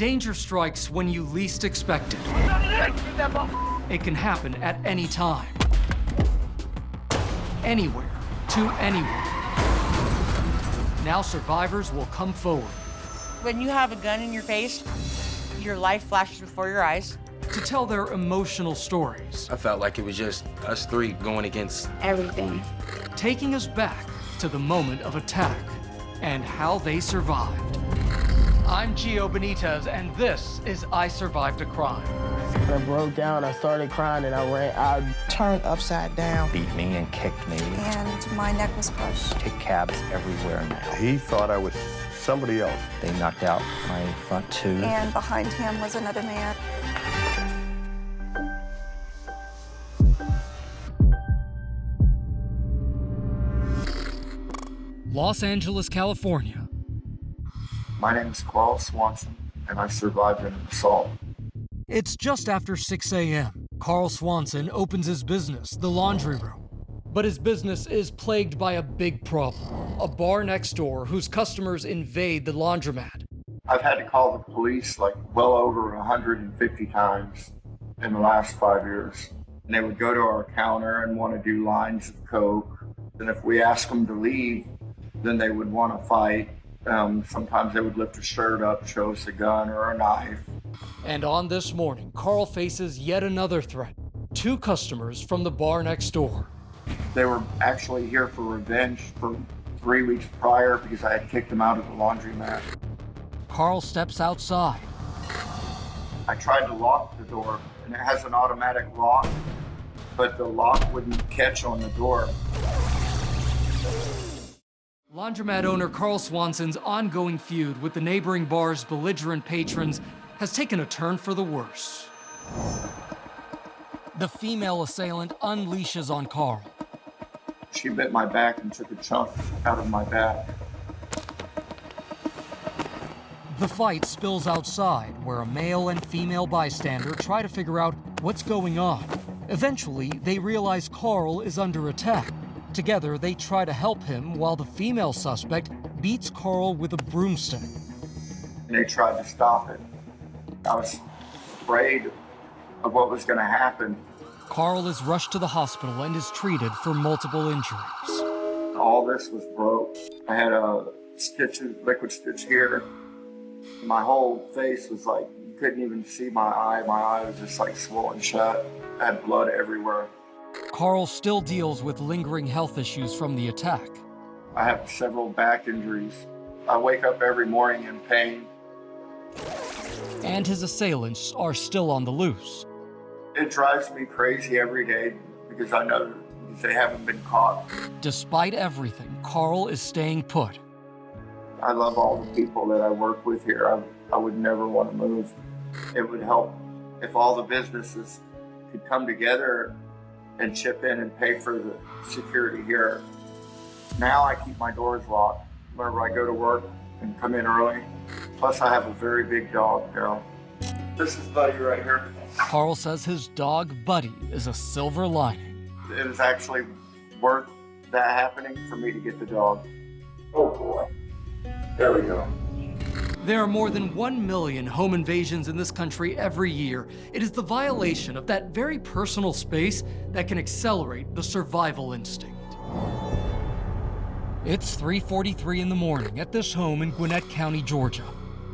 Danger strikes when you least expect it. It can happen at any time. Anywhere, to anyone. Now survivors will come forward. When you have a gun in your face, your life flashes before your eyes. To tell their emotional stories. I felt like it was just us three going against everything. Taking us back to the moment of attack and how they survived. I'm Gio Benitez, and this is I Survived a Crime. I broke down, I started crying, and I turned upside down. Beat me and kicked me. And my neck was crushed. Take cabs everywhere now. He thought I was somebody else. They knocked out my front tooth. And behind him was another man. Los Angeles, California. My name is Carl Swanson, and I survived an assault. It's just after 6 a.m. Carl Swanson opens his business, the laundry room. But his business is plagued by a big problem. A bar next door whose customers invade the laundromat. I've had to call the police like well over 150 times in the last 5 years. And they would go to our counter and want to do lines of coke. And if we asked them to leave, then they would want to fight. Sometimes they would lift a shirt up, show us a gun or a knife. And on this morning, Carl faces yet another threat. 2 customers from the bar next door. They were actually here for revenge for 3 weeks prior because I had kicked them out of the laundromat. Carl steps outside. I tried to lock the door, and it has an automatic lock, but the lock wouldn't catch on the door. Laundromat owner Carl Swanson's ongoing feud with the neighboring bar's belligerent patrons has taken a turn for the worse. The female assailant unleashes on Carl. She bit my back and took a chunk out of my back. The fight spills outside, where a male and female bystander try to figure out what's going on. Eventually, they realize Carl is under attack. Together, they try to help him while the female suspect beats Carl with a broomstick. And they tried to stop it. I was afraid of what was going to happen. Carl is rushed to the hospital and is treated for multiple injuries. All this was broke. I had a liquid stitch here. My whole face was like, you couldn't even see my eye. My eye was just like swollen shut. I had blood everywhere. Carl still deals with lingering health issues from the attack. I have several back injuries. I wake up every morning in pain. And his assailants are still on the loose. It drives me crazy every day because I know they haven't been caught. Despite everything, Carl is staying put. I love all the people that I work with here. I would never want to move. It would help if all the businesses could come together and chip in and pay for the security here. Now I keep my doors locked whenever I go to work and come in early. Plus I have a very big dog, Daryl. This is Buddy right here. Carl says his dog, Buddy, is a silver lining. It was actually worth that happening for me to get the dog. Oh boy. There we go. There are more than 1 million home invasions in this country every year. It is the violation of that very personal space that can accelerate the survival instinct. It's 3:43 in the morning at this home in Gwinnett County, Georgia.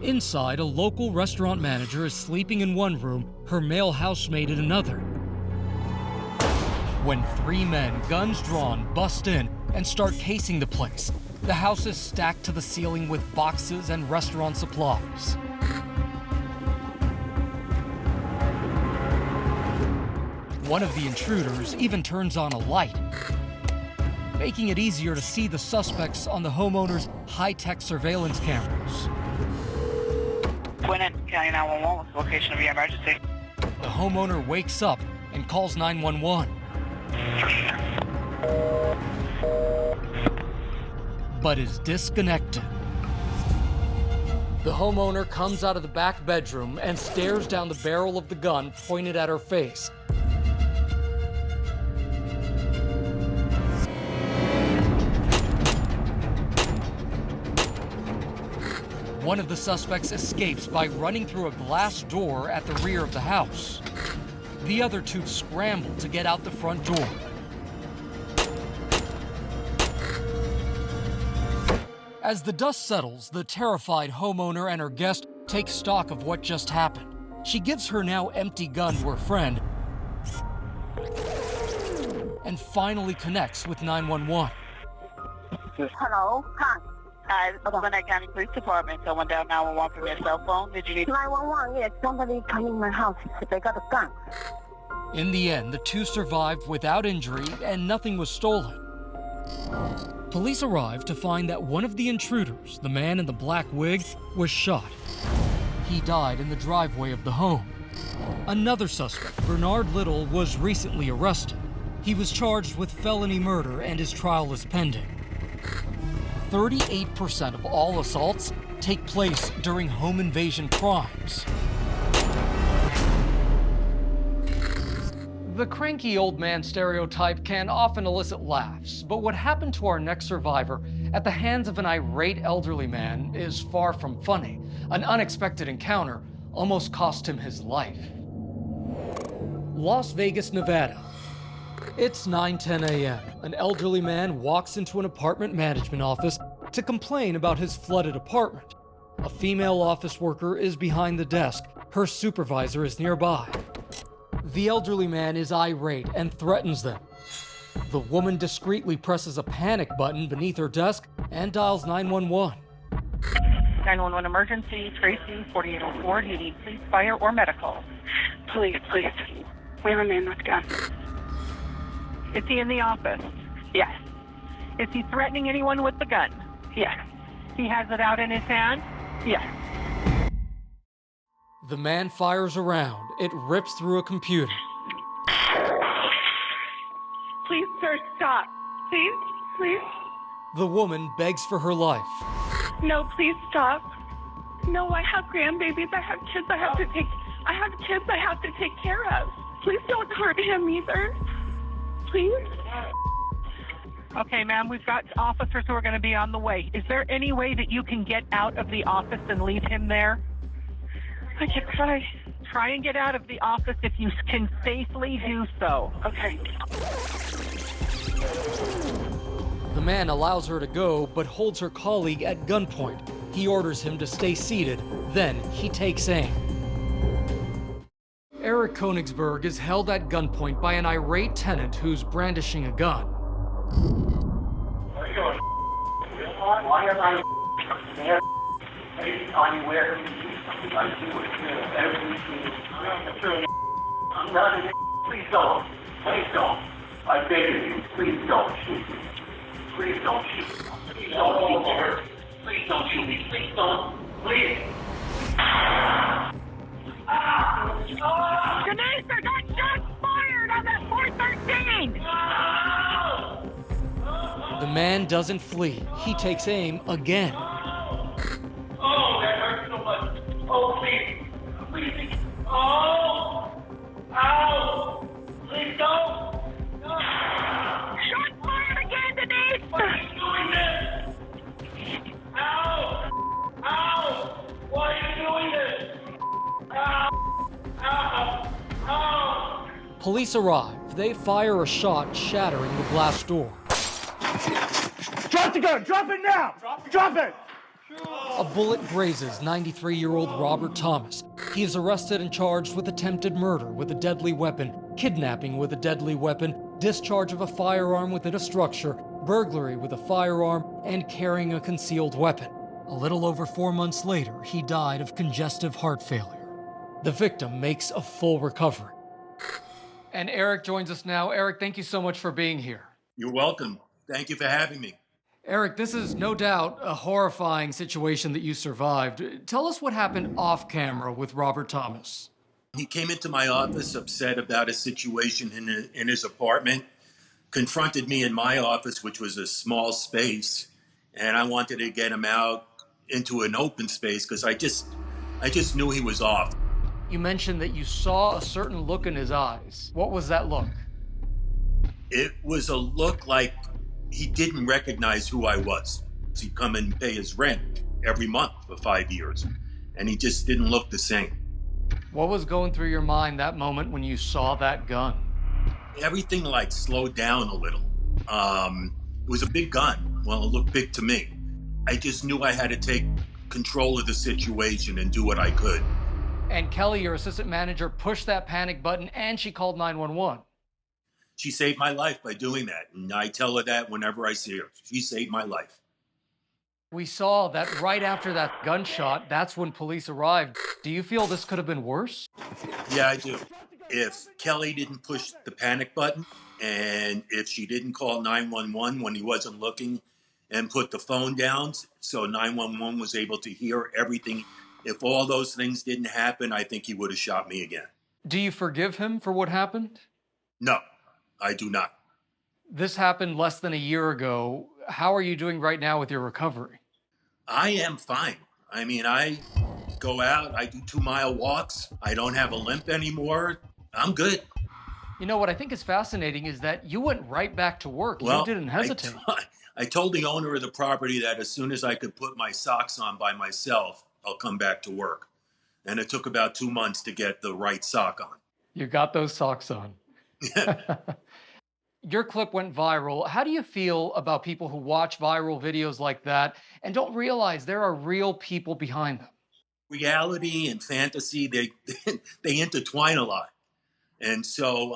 Inside, a local restaurant manager is sleeping in one room, her male housemate in another. When 3 men, guns drawn, bust in and start casing the place. The house is stacked to the ceiling with boxes and restaurant supplies. One of the intruders even turns on a light, making it easier to see the suspects on the homeowner's high-tech surveillance cameras. Gwinnett County 911, what's the location of your emergency? The homeowner wakes up and calls 911. But is disconnected. The homeowner comes out of the back bedroom and stares down the barrel of the gun pointed at her face. One of the suspects escapes by running through a glass door at the rear of the house. The other two scramble to get out the front door. As the dust settles, the terrified homeowner and her guest take stock of what just happened. She gives her now empty gun to her friend and finally connects with 911. Hello, hi. Gwinnett County Police Department. Someone down 911 from your cell phone. Did you need 911? Yes, somebody coming in my house. They got a gun. In the end, the two survived without injury and nothing was stolen. Police arrived to find that one of the intruders, the man in the black wig, was shot. He died in the driveway of the home. Another suspect, Bernard Little, was recently arrested. He was charged with felony murder and his trial is pending. 38% of all assaults take place during home invasion crimes. The cranky old man stereotype can often elicit laughs, but what happened to our next survivor at the hands of an irate elderly man is far from funny. An unexpected encounter almost cost him his life. Las Vegas, Nevada. It's 9:10 a.m. An elderly man walks into an apartment management office to complain about his flooded apartment. A female office worker is behind the desk. Her supervisor is nearby. The elderly man is irate and threatens them. The woman discreetly presses a panic button beneath her desk and dials 911. 911 emergency, Tracy, 4804. Do you need police, fire, or medical? Please. We have a man with a gun. Is he in the office? Yes. Is he threatening anyone with the gun? Yes. He has it out in his hand? Yes. The man fires a round. It rips through a computer. Please, sir, stop. Please. The woman begs for her life. No, please stop. No, I have grandbabies. I have kids I have to take care of. Please don't hurt him either. Please. Okay, ma'am, we've got officers who are going to be on the way. Is there any way that you can get out of the office and leave him there? I can try. Try and get out of the office if you can safely do so. Okay. The man allows her to go, but holds her colleague at gunpoint. He orders him to stay seated. Then he takes aim. Eric Konigsberg is held at gunpoint by an irate tenant who's brandishing a gun. Please don't. I beg of you, please don't shoot me. Please don't shoot me. Please don't shoot me. Please don't shoot me. Please don't. Please. Denise, I got shots fired on that 413! The man doesn't flee. He takes aim again. Oh, that hurts so much. Oh, please. Oh. Ow. Please don't. Shots fired again, Denise! Why are you doing this? Ow. Why are you doing this? Ow. Police arrive. They fire a shot, shattering the glass door. Drop the gun! Drop it now! Drop it! A bullet grazes 93-year-old Robert Thomas. He is arrested and charged with attempted murder with a deadly weapon, kidnapping with a deadly weapon, discharge of a firearm within a structure, burglary with a firearm, and carrying a concealed weapon. A little over 4 months later, he died of congestive heart failure. The victim makes a full recovery. And Eric joins us now. Eric, thank you so much for being here. You're welcome. Thank you for having me. Eric, this is no doubt a horrifying situation that you survived. Tell us what happened off camera with Robert Thomas. He came into my office upset about a situation in his apartment, confronted me in my office, which was a small space, and I wanted to get him out into an open space because I just knew he was off. You mentioned that you saw a certain look in his eyes. What was that look? It was a look like he didn't recognize who I was. He'd come and pay his rent every month for 5 years, and he just didn't look the same. What was going through your mind that moment when you saw that gun? Everything like slowed down a little. It was a big gun. Well, it looked big to me. I just knew I had to take control of the situation and do what I could. And Kelly, your assistant manager, pushed that panic button and she called 911. She saved my life by doing that, and I tell her that whenever I see her. She saved my life. We saw that right after that gunshot, that's when police arrived. Do you feel this could have been worse? Yeah, I do. If Kelly didn't push the panic button, and if she didn't call 911 when he wasn't looking and put the phone down so 911 was able to hear everything, if all those things didn't happen, I think he would have shot me again. Do you forgive him for what happened? No, I do not. This happened less than a year ago. How are you doing right now with your recovery? I am fine. I mean, I go out, I do 2-mile walks. I don't have a limp anymore. I'm good. You know, what I think is fascinating is that you went right back to work. Well, you didn't hesitate. I told the owner of the property that as soon as I could put my socks on by myself, I'll come back to work. And it took about 2 months to get the right sock on. You got those socks on. Your clip went viral. How do you feel about people who watch viral videos like that and don't realize there are real people behind them? Reality and fantasy, they intertwine a lot. And so,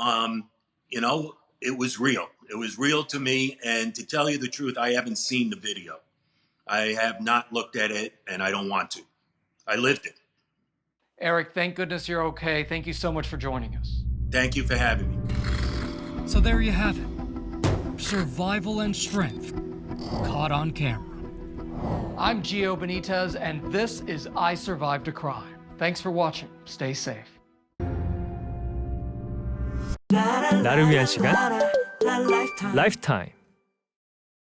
you know, it was real. It was real to me. And to tell you the truth, I haven't seen the video. I have not looked at it, and I don't want to. I lived it. Eric, thank goodness you're okay. Thank you so much for joining us. Thank you for having me. So there you have it. Survival and strength caught on camera. I'm Gio Benitez, and this is I Survived a Crime. Thanks for watching. Stay safe. 나를 위한 시간 라이프타임.